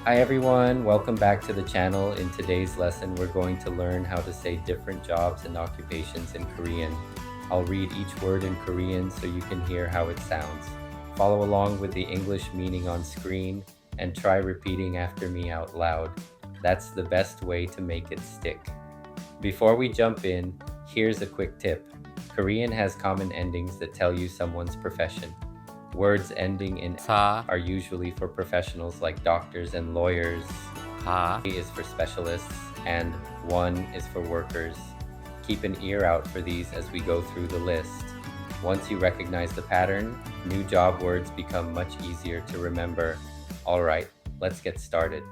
Hi everyone, welcome back to the channel. In today's lesson, we're going to learn how to say different jobs and occupations in Korean. I'll read each word in Korean so you can hear how it sounds. Follow along with the English meaning on screen and try repeating after me out loud. That's the best way to make it stick. Before we jump in, here's a quick tip. Korean has common endings that tell you someone's profession. Words ending in 사, are usually for professionals like doctors and lawyers. 가, Is for specialists, and one is for workers. Keep an ear out for these as we go through the list. Once you recognize the pattern, new job words become much easier to remember. Alright, let's get started.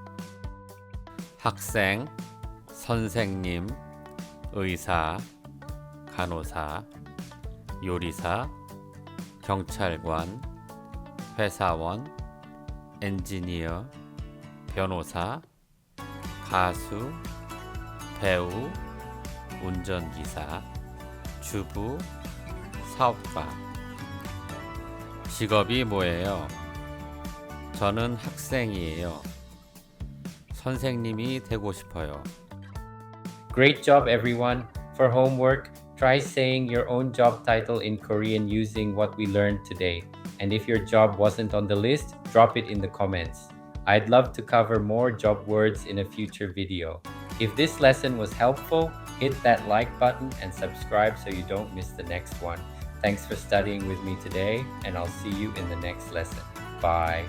학생, 선생님, 의사, 간호사, 요리사, 경찰관, 회사원, 엔지니어, 변호사, 가수, 배우, 운전기사, 주부, 사업가. 직업이 뭐예요? 저는 학생이에요. 선생님이 되고 싶어요. Great job, everyone! For homework, try saying your own job title in Korean using what we learned today. And if your job wasn't on the list, drop it in the comments. I'd love to cover more job words in a future video. If this lesson was helpful, hit that like button and subscribe so you don't miss the next one. Thanks for studying with me today, and I'll see you in the next lesson. Bye.